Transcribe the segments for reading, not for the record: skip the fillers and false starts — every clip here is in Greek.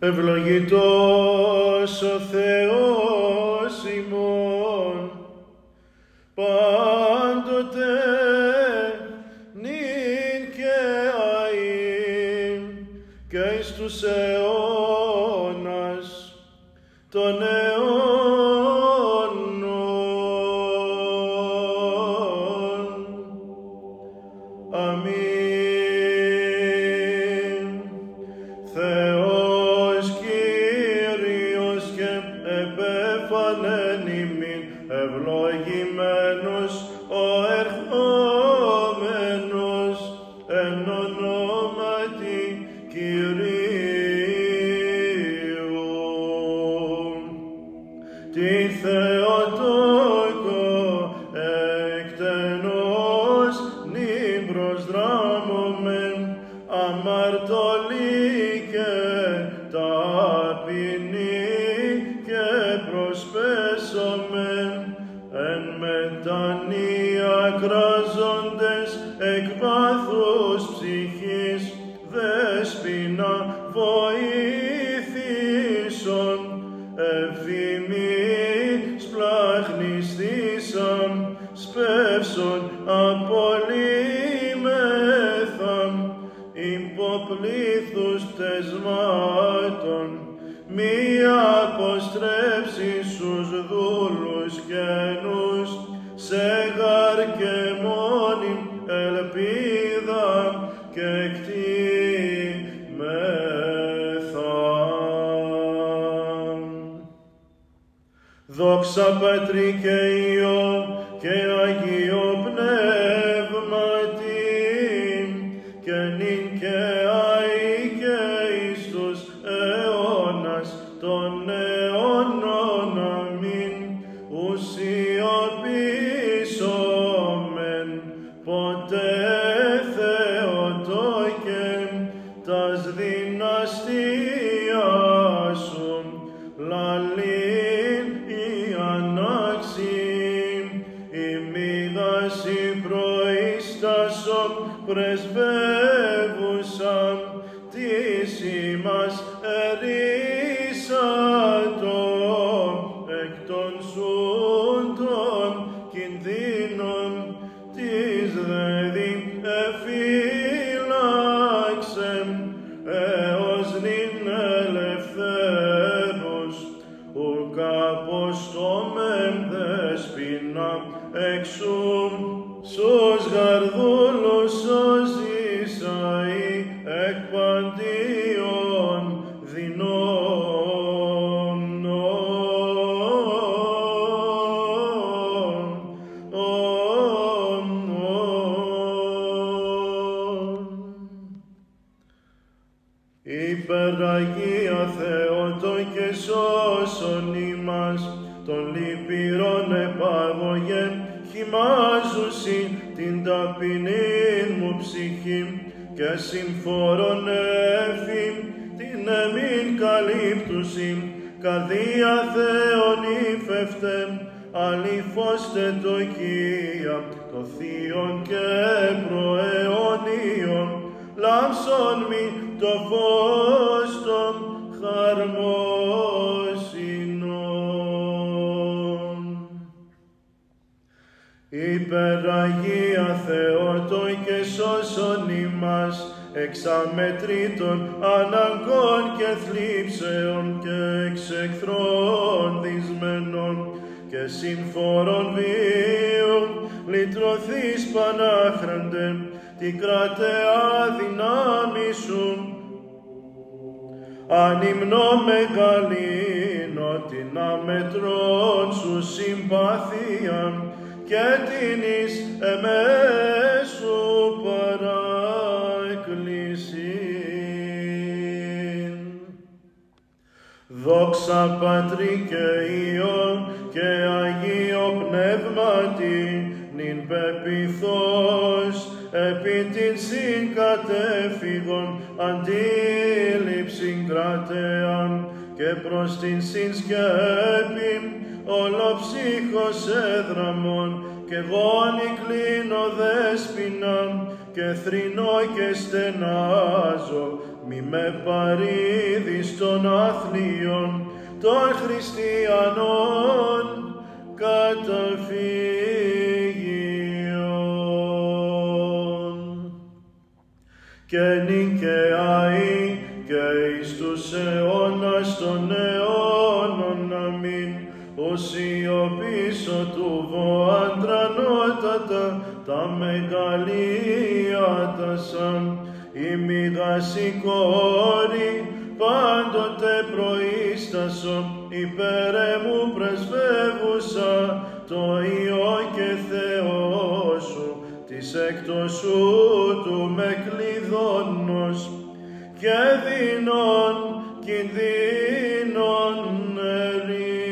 Ευλογητός ο Θεός ημών, πάντοτε νυν και αΐ και εις τους αιώνας των αιώνων. Αμήν. Θεός Κύριος και επέφανεν ημίν, ευλογημένος ο ερχόμενος εν ονόματι Κυρίου. Τη Θεοτόκο εκτενώς νυν προσδράμωμεν, αμαρτωλή και ταπεινή και προσπέσομεν, εν μετανία κράζοντες εκ πάθους ψυχής, δέσποινα βοήθησον, ευήμοι σπλαχνιστήσαμ, σπεύσον απολύμεθαμ, υποπλήθους πτεσμάτων, μη αποστρέψεις τους δούλους καινούς, σε γαρ και μόνη ελπίδα και κτήμεθα. Δόξα Πατρί και Υιό και Αγίο Πνεύματι, και νυν και αεί και εις τους αιώνας των αιώνων. Αμήν. Ουσιοποιήσομεν ποτέ Θεοτόκε τας δυναστεία σου, λαλήν η ανάξιν, η μήγαση προείστασον πρεσβεύουσαν, της ημάς ερίσατο εκ των σούντων κινδύνων, της δεδί εφύλαξεν έως νυν ελευθέρους, ουκ αποστόμεν δέσποινα εξού, στους γαρδούλους σώζεις αεί εκ παντίων δεινών. Υπεραγία Θεοτόκε σώσον ημάς, των λυπηρών επαγωγέν χυμάζουσιν την ταπεινήν μου ψυχήν, και συμφόρον έφην την εμήν καλύπτουσιν, καρδία Θεόν ύφευτε, αληθώστε το Κία, το Θείον και προαιωνίον, λάμψον μη το φως των χαρμόσυνων. Υπεραγία Θεοτόκε σώσον ημάς, εξ αμετρήτων αναγκών και θλίψεων και εξ εχθρών δυσμένων, και συμφόρων βίων λυτρωθείς πανάχραντε, την κρατεά δύναμη σου. Ανυμνώ μεγαλύνω την αμετρών σου συμπάθεια, και την εις εμέσου παράκλησιν. Δόξα Πατρί και Υιό και Αγίο Πνεύματι, νυν πεποιθώς επί την συγκατέφυγον αντίληψην κρατεάν, και προς την συνσκέπην ολοψύχος έδραμον, και γόνι κλείνω δέσποινα, και θρηνώ και στενάζω μη με παρήδεις των αθλίων, των χριστιανών καταφύγιον. Και νικαιαί και εις τους αιώνας των αιώνων αμήν, οσιωπήσω του βοαντρανότατα τα μεγαλείατασα, η μηγάση κόρη πάντοτε προείστασο, υπέρε μου πρεσβεύουσα το Υιό και Θεό σου, της εκτός σου του με κλειδώνος και δεινών κινδύνων ερίσατον.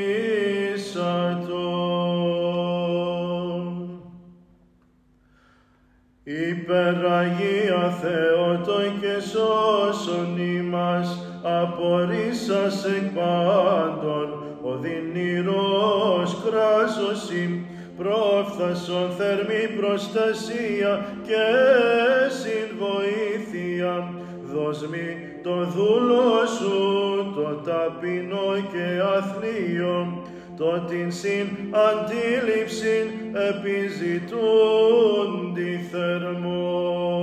Υπεραγία Θεότο και σώσον ημάς, απορρίσας εκ πάντων, ο δυνηρός κράσωση, πρόφθασον θερμή προστασία και συνβοήθεια. Δώσ' μη το δούλο σου, το ταπεινό και αθλίο, το την συν αντίληψην επιζητούντι θερμός.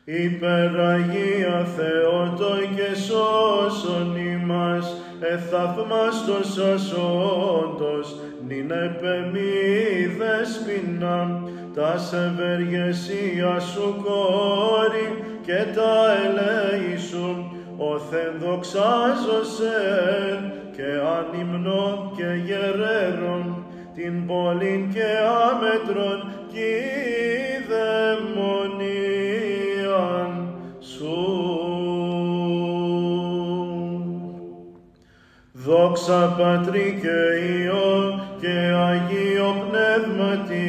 Υπεραγία Θεότο και σώσον ημάς, εθαυμάστος ασόντος, νυν επεμή δέσποινα, τας ευεργεσία σου κόρη και τα ελέη σου, όθεν δοξάζωσεν και ανυμνών και γερέρων, την πόλην και άμετρον κηδαιμονίαν σου. Δόξα Πατρί και Υιό και Αγίο Πνεύματι,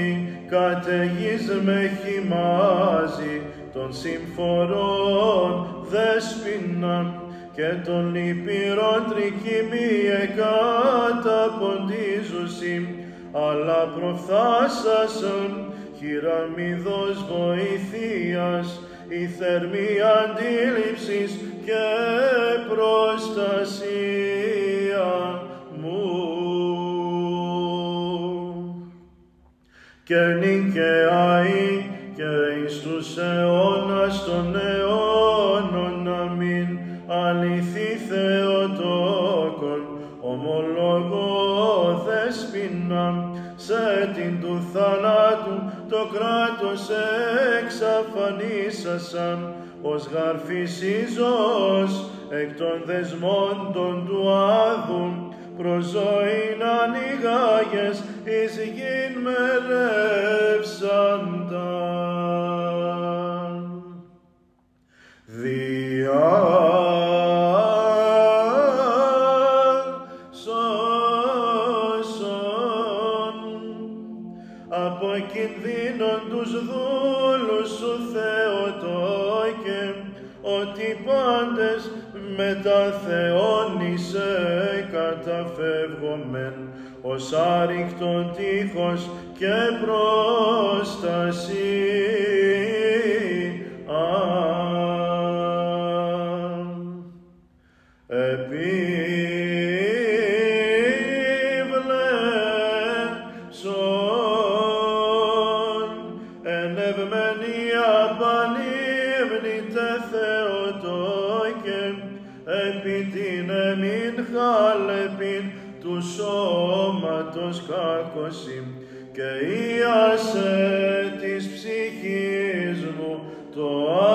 καταιγείς με χυμάζει των συμφορών δέσποινα και των λυπηρών τρικυμίε καταποντίζουσι, αλλά προφθάσασον χειραμιδός βοηθείας, η θερμή αντίληψης και προστασία μου. Και νικαιαί και εις τους αιώνας των αιώνων αμήν, αληθή Θεοτόκον, ομολογώ δέσποινα, σε την του θανάτου το κράτος εξαφανίσασαν, ως γαρφισίζος εκ των δεσμόντων του άδου, προς ζωήν ανοιγάγες εις γην μερεύσανταν. Σώσον από κινδύνων τους δούλους σου Θεοτόκε, ότι πάντες μετά Θεόνισε καταφεύγομεν, ως άρρηκτον τείχος και προστασία. Επίβλεψον ενευμένια πανύμνητε Θεοτόκε, επί την εμήν χάλεπιν του σώματος κάκωση, και ίασε της ψυχής μου το άλγον.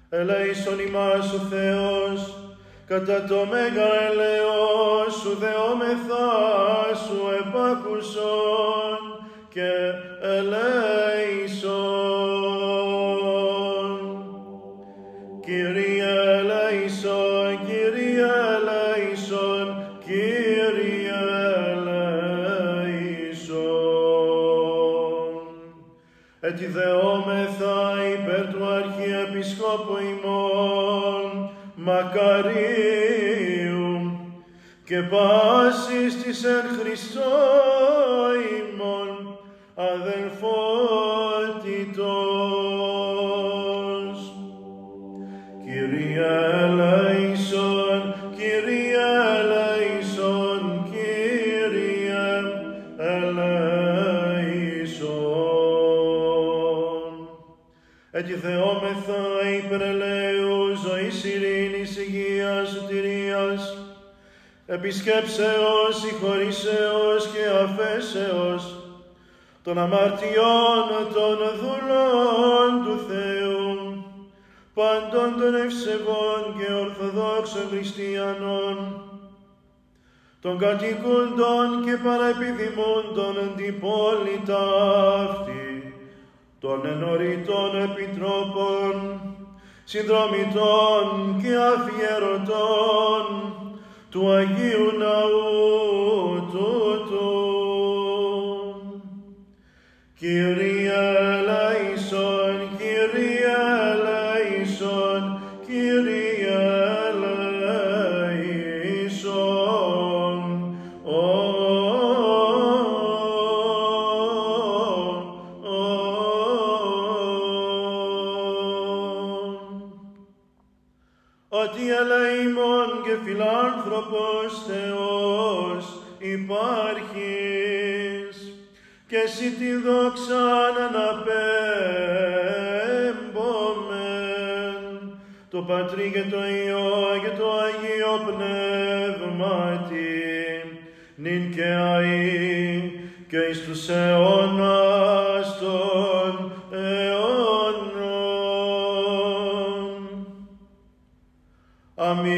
Ελέησον ημάς ο Θεός, κατά το μέγα ελεός σου δεόμεθα σου επάκουσον και ελέησον. Κύριε ελέησον, Κύριε ελέησον, Κύριε ελέησον. Έτσι δεόμεθα υπέρ του Αρχιεπισκόπου Αρχιεπισκόπου ημών Μακαρίου και πάσης της εν Χριστώ ημών αδελφότητος. Κύριε ελέησον, Κύριε ελέησον, Κύριε ελέησον. Έτσι θεόμεθα υπερελαίου ζωής, ειρήνης, υγείας, σωτηρίας, επισκέψεως, συγχωρήσεως και αφέσεως των αμαρτιών των δούλων του Θεού, πάντων των ευσεβών και ορθοδόξων χριστιανών, των κατοικούντων και παραεπιδημούντων την πόλη ταύτη, των ενωρητών επιτρόπων, συνδρομητών και αφιερωτών του Αγίου Ναού τούτου. Κύριε ελέησον, Κύριε ελέησον, Κύριε ελέησον. Ότι ελεήμων και φιλάνθρωπος Θεός υπάρχεις, και εσύ τη δόξα αναπέμπομεν, το Πατρί και το Υιό και το Αγίο Πνεύματι, νυν και αεί και εις τους αιώνας των αιώνων. Αμήν.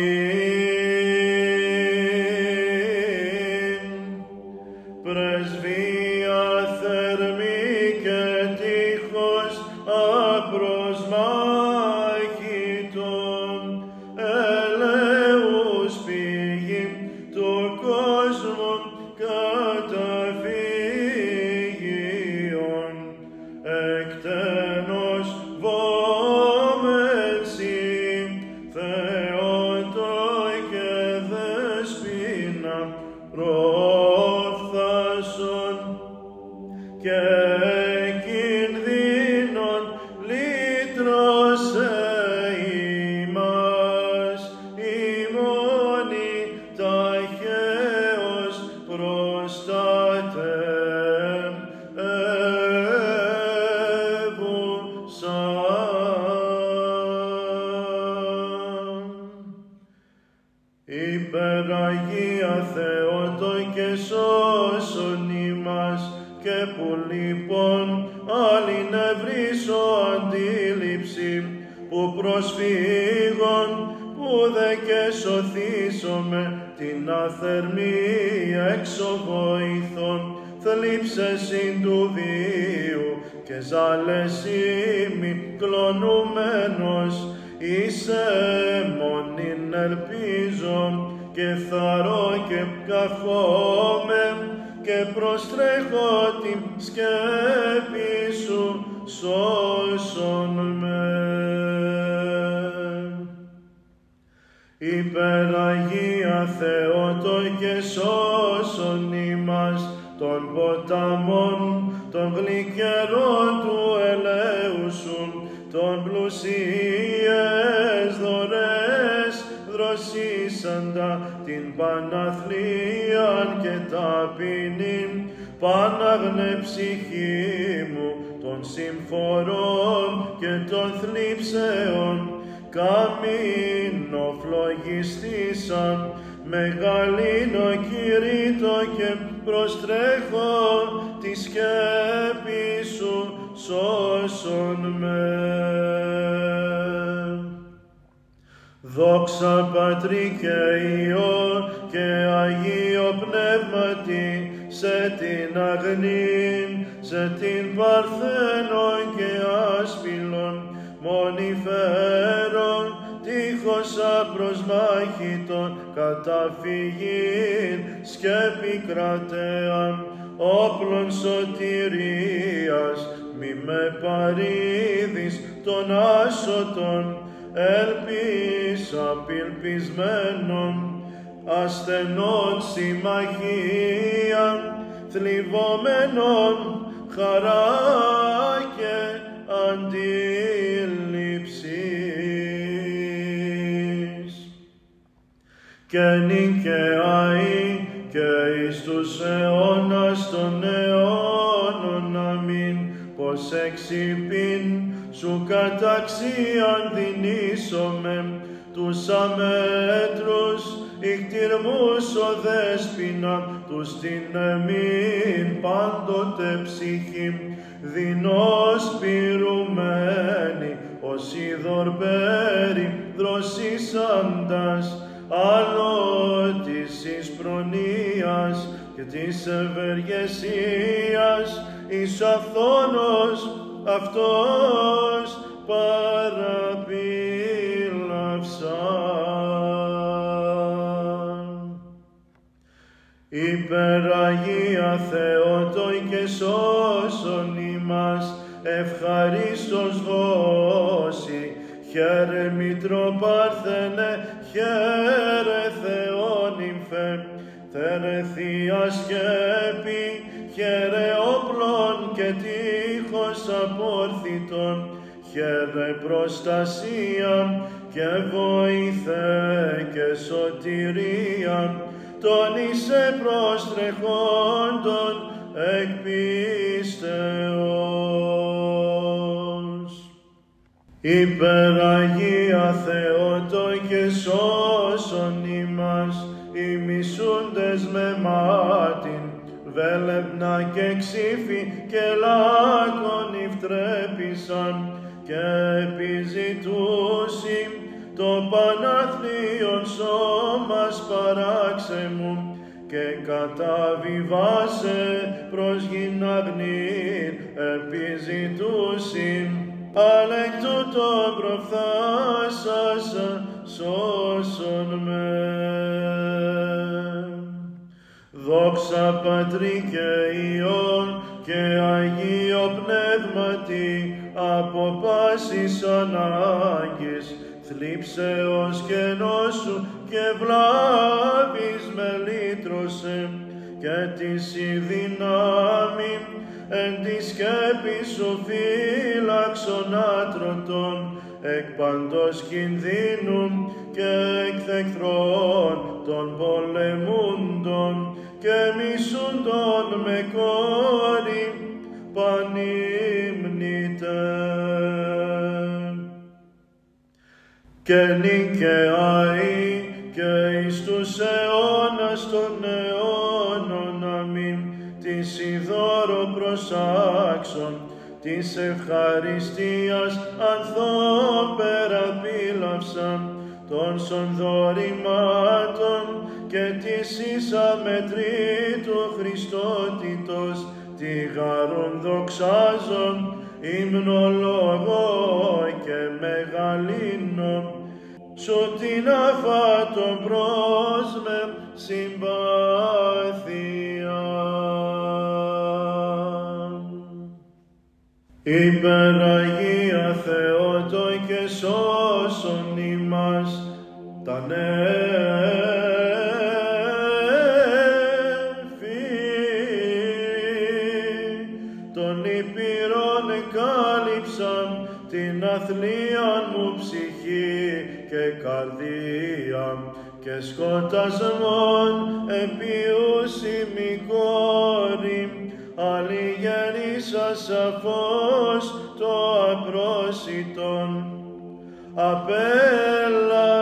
Πρεσβεία θερμή και τείχος απροσμάχητον, ελέους πηγή του κόσμου καταφύγιον, εκτενώς βόμενσι Θεότο και Δεσποινα προφθάσον και κινδύνων λύτρωσε ημάς, ημώνη ταχαίως προστατεύουσαν. Υπεραγία Θεότο και σώσον ημάς, και που λοιπόν άλλην ευρύσω αντίληψη, που προσφύγων, που δε και σωθήσομαι την αθερμή εξοβοήθων, θλίψες συν του βίου και ζάλες ημι κλονουμένος, είσαι μόνην ελπίζων και θαρώ και καχώμαι και προστρέχω την σκέπη σου, σώσον με. Υπεραγία Θεότο και σώσον ημάς των ποταμών, των γλυκερών του ελέου σου, των πλουσίες δωρές δροσίσαντα την παναθλίαν και ταπεινήν, πάναγνε ψυχή μου των συμφορών και των θλίψεων, καμίνο φλογιστήσαν, μεγαλύνω κηρύττω και προστρέχω τη σκέπη σου, σώσον με. Δόξα Πατρί και Υιό και Αγίο Πνεύματι, σε την αγνήν, σε την παρθένον και άσπυλον, μονιφέρον, τείχος απροσμάχητον, καταφυγήν, σκέπη κρατέαν, όπλων σωτηρίας, μη με παρήδεις των άσωτων, ελπίς απελπισμένων, ασθενών συμμαχία, θλιβωμένων χαρά και αντίληψης. Και νικαιαί και εις τους αιώνας των αιώνων, αμήν, πως εξυπήν σου καταξίαν δυνήσομεν, τους αμέτρους ικτυρμούς ο δέσποινα, τους την εμήν πάντοτε ψυχή, δεινός πυρουμένη, ως ειδωρπέρι δροσίσαντας, άλλο της προνοίας και της ευεργεσίας, εις αυθόνος αυτός παραπήλαυσαν. Υπεραγία Θεότοι και σώσον ημάς, ευχαρίστως δώσει, χαίρε Μητροπάρθενε, χαίρε Θεόνυμφε, χαίρε Θεία Σκέπη, χαίρε όπλων και τείχος απόρθητον, χαίρε προστασία και βοήθε και σωτηρία, των εις προστρεχόντων εκ πίστεως. Υπεραγία Θεότοι και σώσον ημάς, ημισούντες με μάτιν, βέλευνα και ξύφη και λάκων υφτρέπησαν, και επιζητούσι το Παναθλίον σώμας παράξεμου, και καταβιβάσε προς γην αγνήν επιζητούσι, αλλά εκ τούτων προφθάσας σώσον με. Δόξα Πατρί και Υιόν και Αγίο Πνεύματι, από πάσης ανάγκης, θλίψεως και νόσου και βλάβης με λύτρωσε, και της η δύναμη εν τη σκέπη σου φύλαξον άτρωτον, εκ παντός κινδύνου και εκ εχθρών των πολεμούντων, και μισούντων με κόρη πανύμνητε. Και νικαιαί και εις τους αιώνας των αιώνων, αμήν, της ειδώρο προσάξων, της ευχαριστίας ανθόπερα πήλαυσαν, των σονδορημάτων και της εις αμετρήτου Χριστότητος, τη γαρούν δοξάζων, ύμνολόγο και μεγαλύνω, σου την αφάτων πρόσμε συμπάθεια. Υπεραγία Θεότοι και σώσον ημάς, τα των υπήρων εκάλυψαν την αθλίαν μου ψυχή και καρδία, και σκοτασμόν επιούσιμη κόρη, αλληγενήσα σαφώς το απρόσιτον, απέλασον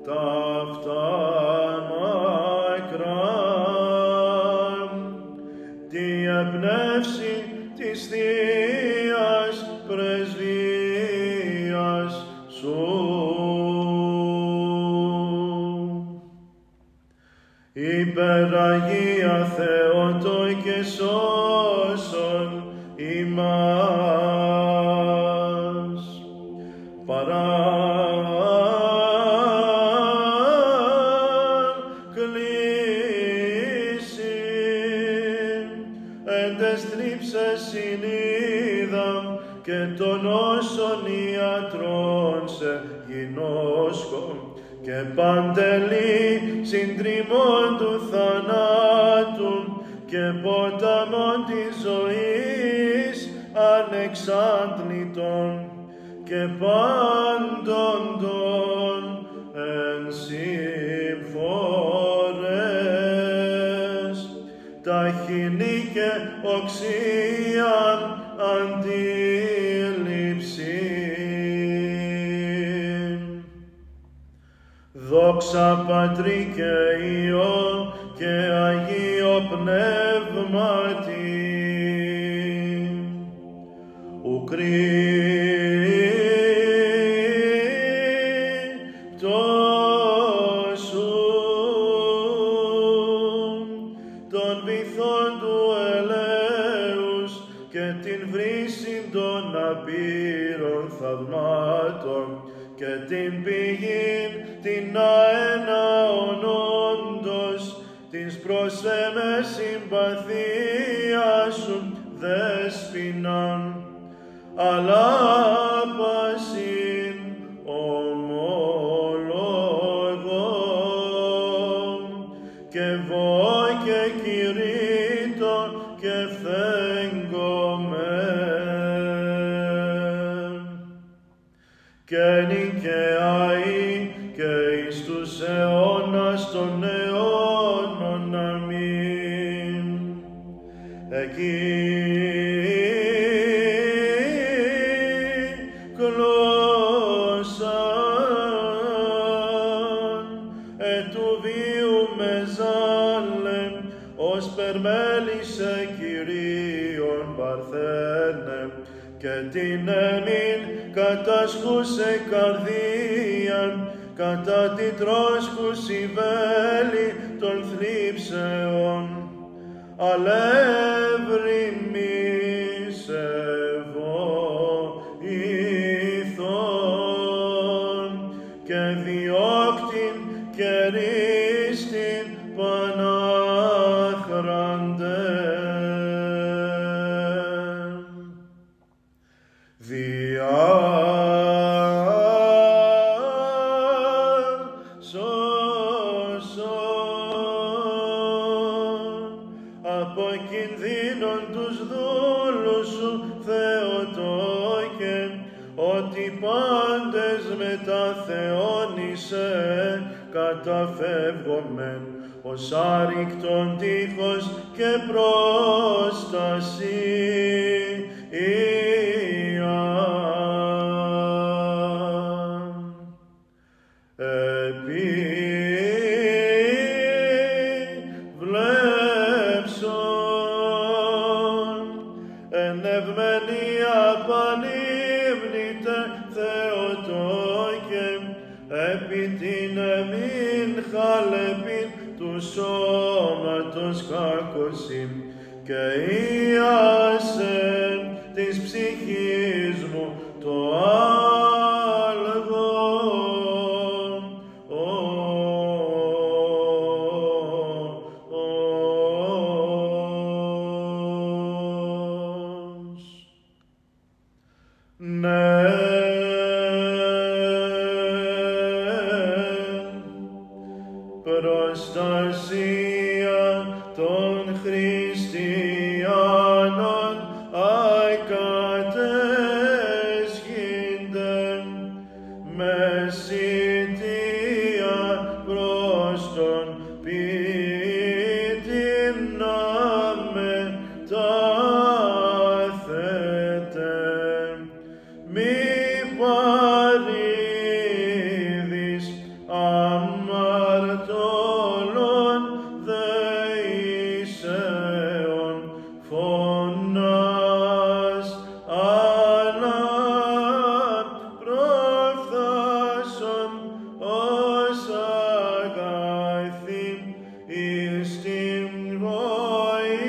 τα αυτά μακράν, τη εμπνεύση της Θείας πρεσβείας σου. Υπεραγία Θεότοι και σώσον ημάς. Παράκληση εν τες θλίψες συνείδα και τον γινώσκο και παντελή συντριμών του θανάτου και ποταμών της ζωής ανεξάντλητον και πάντων των ενσύμφορες ταχυνή και οξίαν αντίληψη. Δόξα Πατρί και Υιό και Αγίο Πνεύματι, ου κρύπτωσουν των βυθών του ελέους και την βρύση των απείρων θαυμάτων και την πηγήν την αέναον όντως της προσέμες συμπαθία σου δέσποιναν, αλλά πασίν ομολογώ και βόη και κηρύττω και φέγγομαι και νικαιαεί και εις τους αιώνας των αιώνων. Αμήν. Εκλώσαν ετού βίου μεζάλε ως περμέλησε Κυρίων παρθένε και την εμήν κατασχούσε καρδίαν κατά την τρόσκουση βέλη των θλίψεων, αλεύρημις ευοήθων και διώκτην και ρίστην πανάχραντε. Από κινδύνων τους δούλους σου, Θεοτόκε, ότι πάντες μετά Θεόνισε καταφεύγομεν, ως άρρηκτον τείχος και προστασία. Ενευμενία πανύμνητε Θεοτόκε, επί την εμήν χαλεπήν του σώματος κακοσύν και ίασε της ψυχής μου το άλγο. Ναι, προστασία των χριστιανών ακατέσχυνται με σιτία προς τον ποιητήν να μετάθετε. Μη παρήδεις αμαρτωλών δεήσεων φωνάς, αλλά προφθάσον ως αγαθή εις την βοήθειαν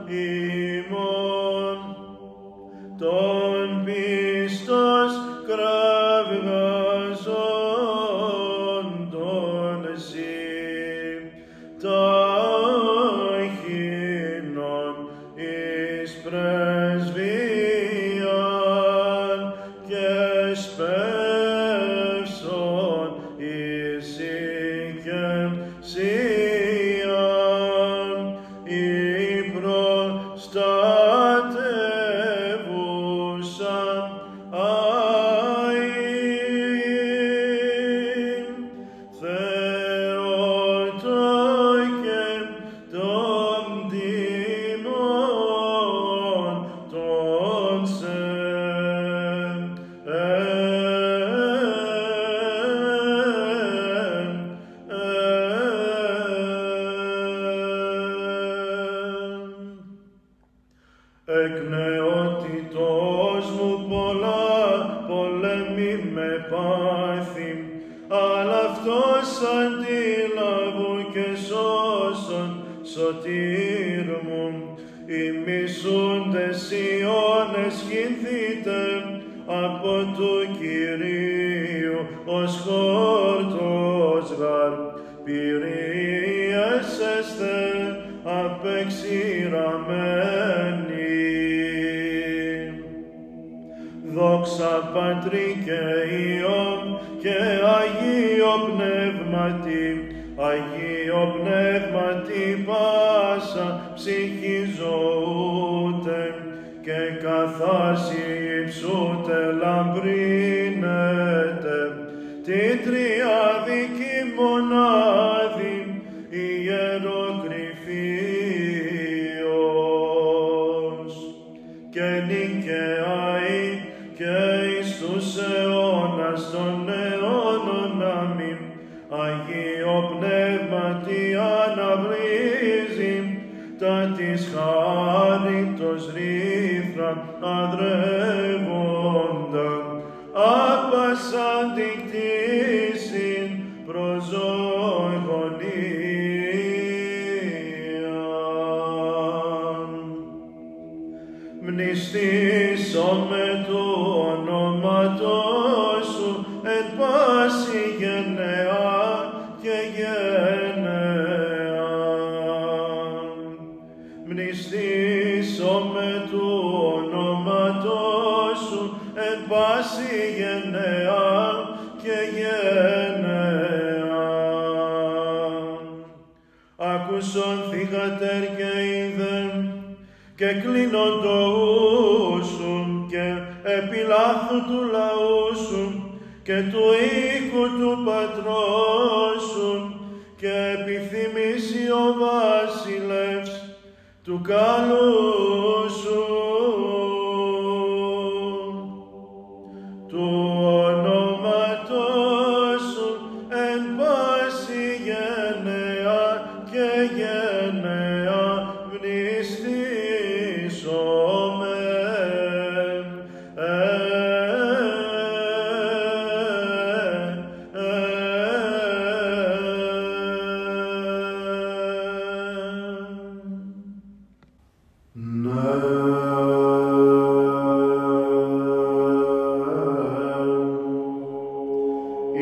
ημών. Τον πίστος κραυγαζόντων ταχύνων εις πρεσβείαν και εσπεύσον εις ηκεμψίαν, η προστατεύουσα αΐν, Θεότο και των τιμών των σε. Εκ νεότητός μου πολλά πολέμη με πάθη, αλλά αυτός αντίλαβου και σώσον σωτήρ μου. Οι μισούντες Ιώνες χυνθείτε από του Κυρίου ως χόρτος γαρ, πυρίασεστε απεξηραμένοι. Δόξα Πατρί και Υιό και Αγίο Πνεύματι, Αγίο Πνεύματι πάσα ψυχή ζωούτε και καθάρση υψούτε λαμπρίνετε τη τριάδικη μονάδη ιεροκρηφίος και νικαιάη και εις τους αιώνας των αιώνων αμήν. Αγίο Πνεύματι αναβρίζει τα της χάριτος ρήθρα αδρεύοντα, άπασαν την κτήσιν προς ζωή γωνίαν. Μνηστήσομαι του ονόματός σου εν πάση γενεά και γενεά. Μνηστήσομαι του ονόματός σου εν πάση γενεά και γενεά. Άκουσον θύγατερ και είδεν και κλείνον το ου σου και επιλάθου του λαού σου και του οίκου του πατρός σου και επιθυμήσει ο βασιλεύς του καλού σου. Του ονόματός σου εν πάση γενεά και γενεά μνηστήσομαι.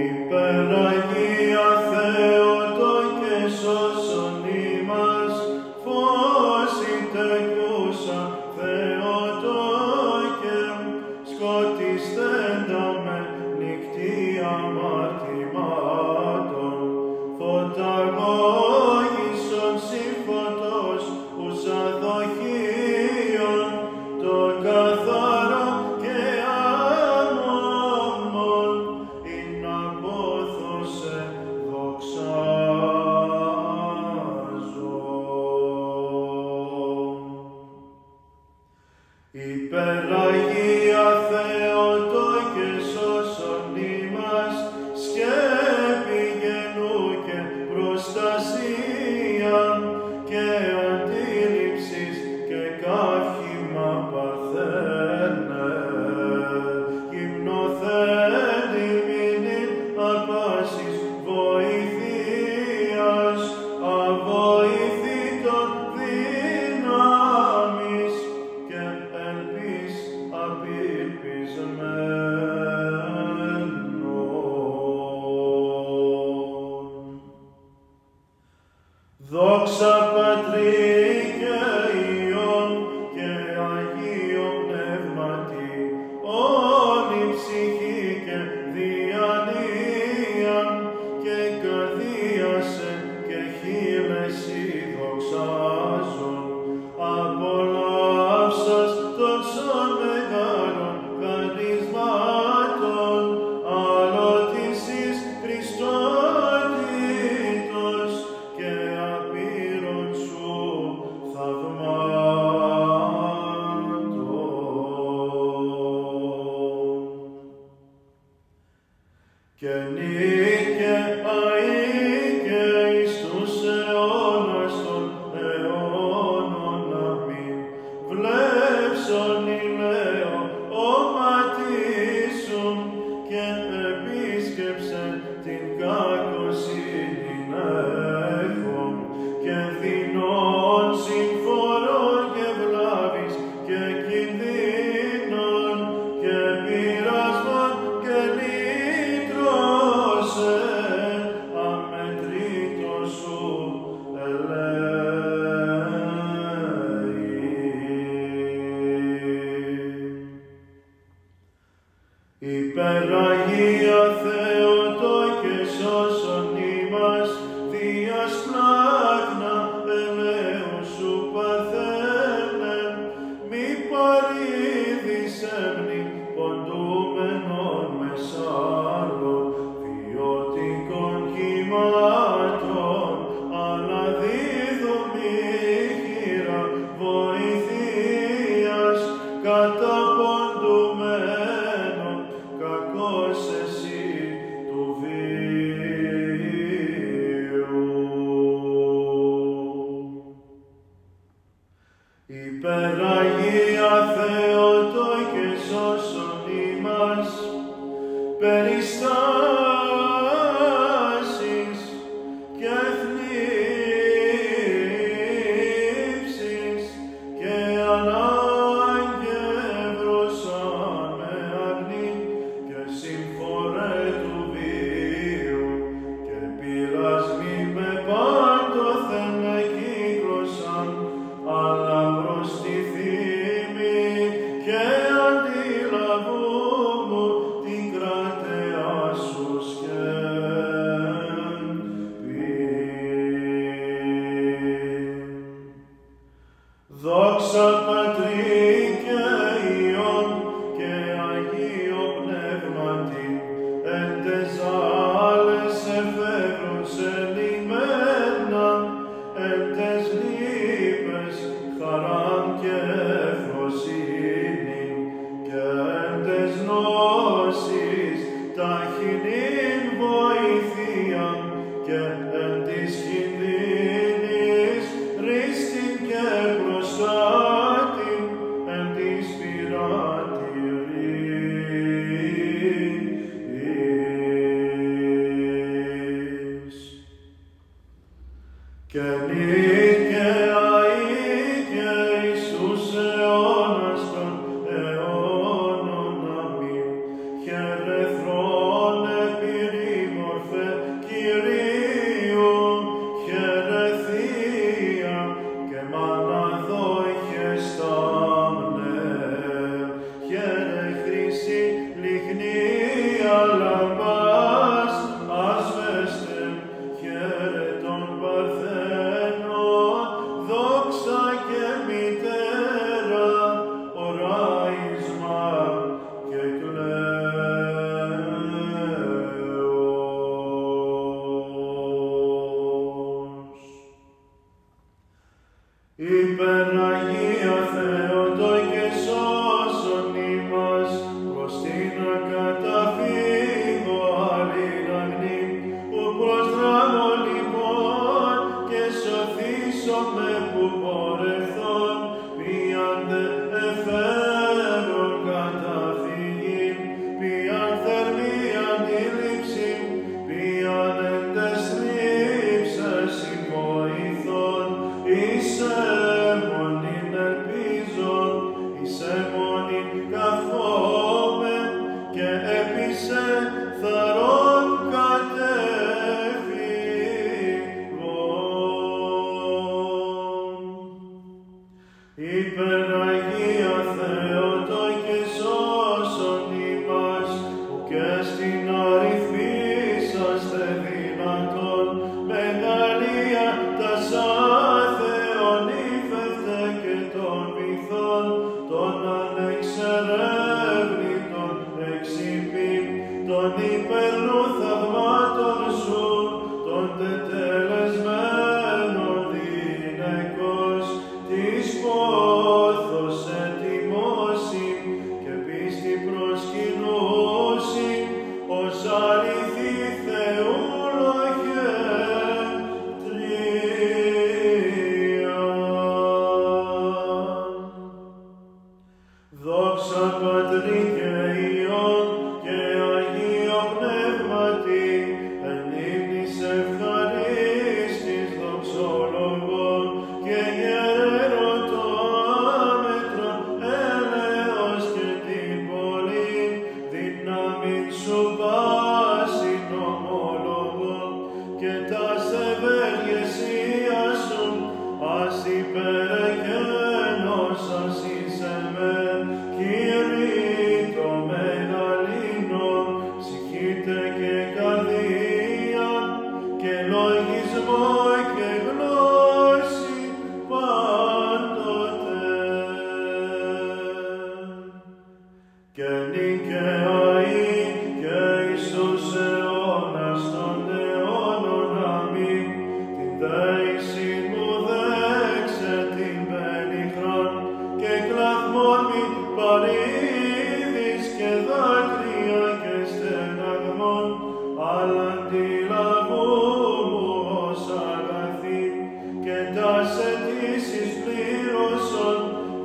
Υπεραγία Θεότο και σώσον ημάς, φως ητεκούσα Θεότο και σκοτιστέντα με νυχτή αμαρτημάτων, φωταγώγησον σύμφωτος ους αδοχείων, το καθαρό και άμωμον ειν απόθωσε και νίκε αεί και εις τους αιώνας των αιώνων. Αμήν. Βλέψον ηλαίο όματι σου και επίσκεψε την κακοσύνη έχω και δεινών συμφορών και βλάβης και κινδύνων και πειρασμών και λύτρωσε αμετρήτως σου Υπεραγία Θεότο και σώσον ημάς, Δίας πλάγνα ελέου σου Παρθένε, μη παρήδης έμνη ποντούμενον μεσάλλων, βιωτικών κυμάτων, αναδίδομη χείρα βοηθείας κατά ποντουμένων, κακός εσύ του βίου. Υπεραγία Θεότο και σώσον ημάς, περιστάσεις και θλίψεις και ανάγκευρωσαν με αρνή και συμφορέ του βίου και πειρασμοί με πάντοθεν εκύκλωσαν, αλλά προς τη θύμη και αντιλαβού μου την κρατεά σου σκέπη. Δόξα Πατρί και Υιόν και Αγίο Πνεύματι, εν τες άλλες εφεύρουν σε λιμένα, εν τες λύπες χαράν και ευφροσύνη, και εν τες νόσεις ταχυνήν βοηθεία, και εν της κινδύνης ρίστην και προστάτην, εν της πειρατηρής. Και νίκε αεί και εις τους αιώνας των αιώνων. Αμήν. Χαίρε θρόνε πυρήμορφε Κυρίου, χαίρε Θεία και μαναδόχε στάμνε, χαίρε χρυσή λιχνία λαμπάς ασβέστε, χαίρε των Παρθένων, δόξα και μητέρα, οράισμα και κλαίος. Υπεραγία Θεότο και σώσον ημάς, προς την ακαταφύγω αλληλαγνή, που προς δράμω λοιπόν και σωθήσομαι που πορευθών, ποιαν δε εφεύρων καταφυγήν, ποιαν θερμή αντίληψη, ποιαν εν τες θλίψες συμβοηθών, εις αίμονιν ελπίζων, εις αίμονιν καθόμεν και έπεισε θαρών κατέφυγον. Υπεραγία Θεότο και σώσον ημάς, που και στην αριθμίσαστε δυνατόν, μεγαλεία τας άθεων ύφευτε και των βυθών, των ανεξερεύνητων εξυπήν, των υπερνού θαυμάτων σου, των τετελεσμένων γυναικός, της πόθος ετοιμώσει και πίστη προσκυνούσει, ως αληθή σου πάση νομόλογο και τας ευεργεσία σου ας υπερεκένωσας είσαι με Κύριε το μεγαλύνο ψυχήτε και καρδία και λογισμό και γνώση πάντοτε και νικαιαή και εις τους αιώνας των αιώνων αμήν την δέηση μου δέξε την πενιχρόν και κλαθμόν μη παρήδης και δάκρυα και στεναγμόν αλλά αντιλαβού μου ως αγαθή και τας αιτήσεις πλήρωσον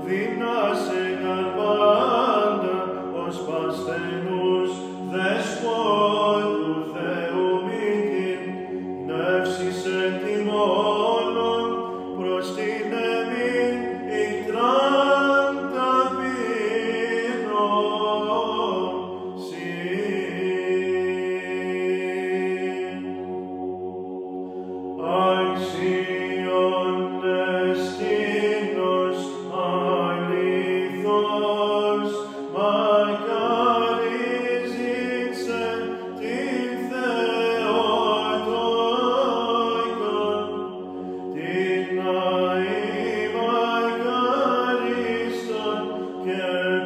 δύνασεγαν πάντα ως πασθενούς δεσπότου Θεού μήτην νεύσης ετοιμώνων προς την εμήν ικτράν ταπείνωση. Αξιον εστίνος αληθώς μακαρίζησε την Θεοτόικον, την αημακαρίστον και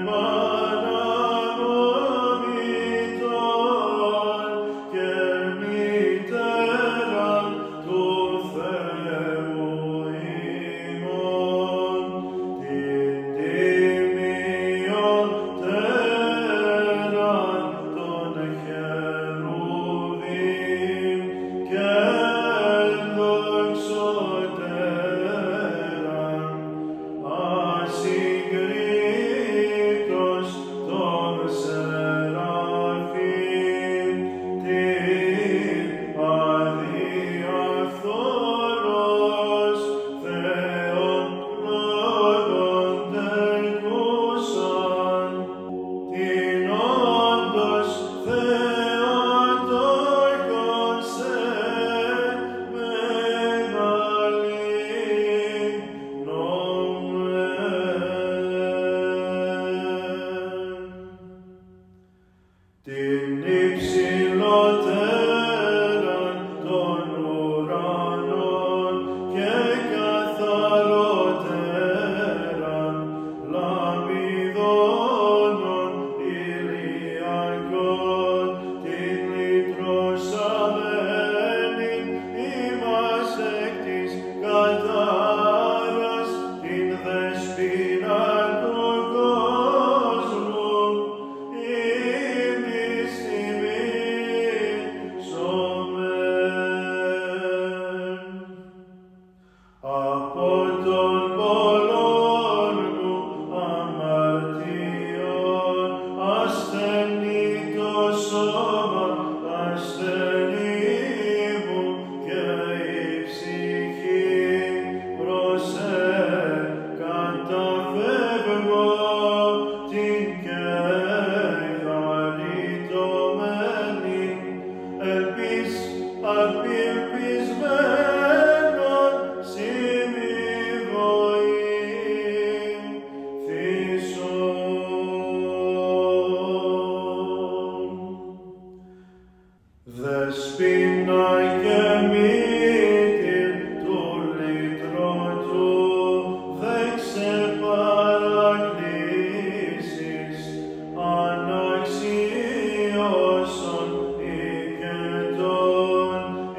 παρανομητών και μητέραν του Θεού ημών, την τιμιωτέραν των χερουβίμ και δοξωτέραν ασυγκρίτως των Σεραφείμ, την αδιαφθόρος Θεόν λόγον τεκούσαν, την όντως Θεοτόικον σε μεγαλύνομεν. Την υψηλότεραν των ουρανών και καθαρότεραν λαμπιδόνων ηλιακών, την λυτρωσαμένην ημάς εκ της κατάρας, την δεσποινάν του κόσμου, ύμνης τιμήσομεν. Από των πολλών μου αμαρτιών ασθενεί το σώμα, ασθενεί μου και η ψυχή προσέ καταφεύγω την και χαριτωμένη απελπισμένον συμβιβοήθησον. Δεσπόινα και μήτηρ του λυτρωτού, δέξε παρακλήσεις, αναξίωσον οικετών, ή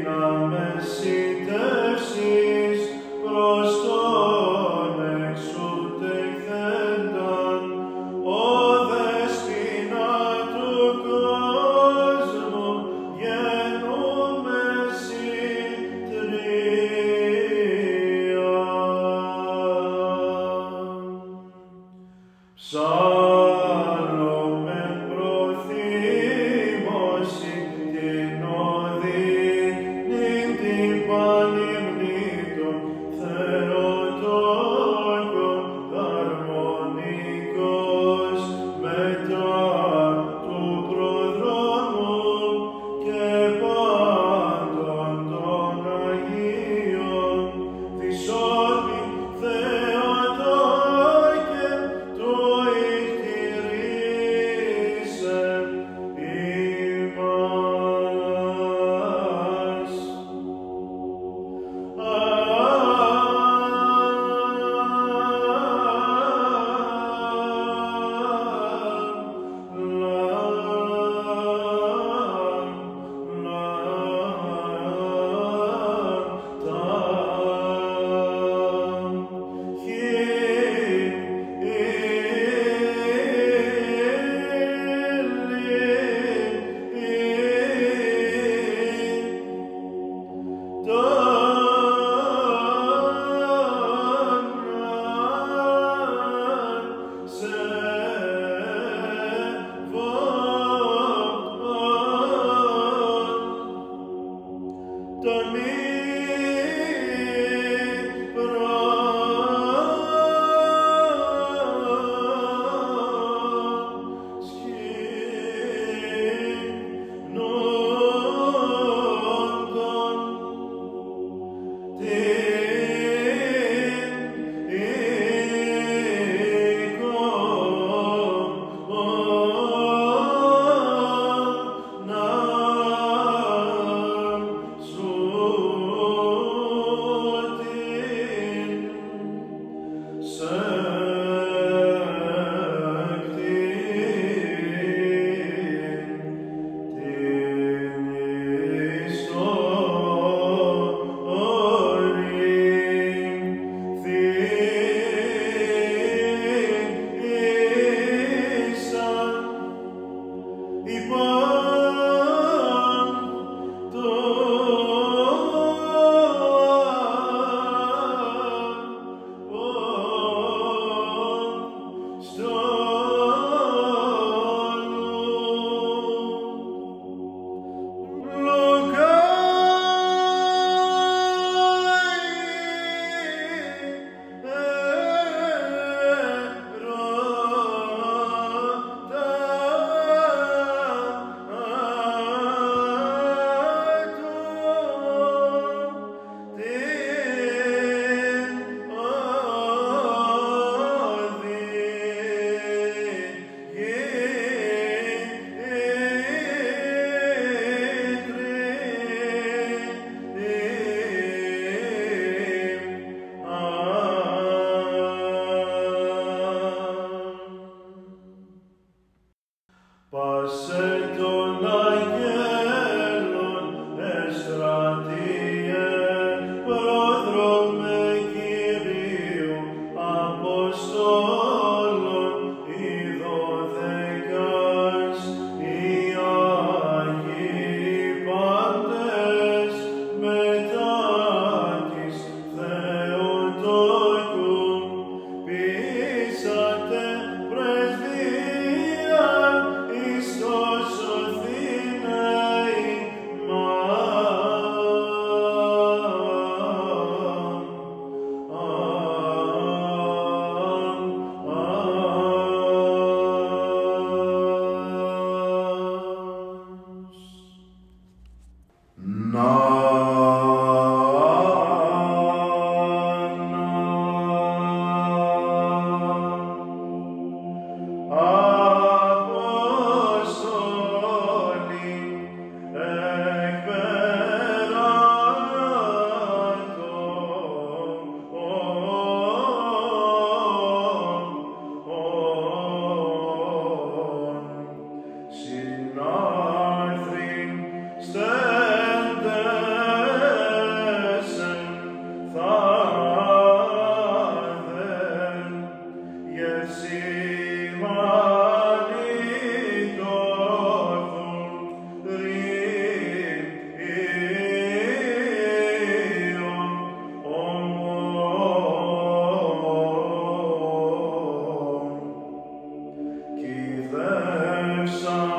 να μεσητεύσεις προς τον εξουτεκθένταν, ο δεσπόινα του κόσμου, γένος Πάσε των αγγέλων εστρατείε, πρόδρομε Κυρίου Αποστόλων, οι 12 οι Άγιοι Πάντες, μετά της Θεοτόκου πείσατε πρεσβείαν εις τόσο θυναίοι κυδεύσαν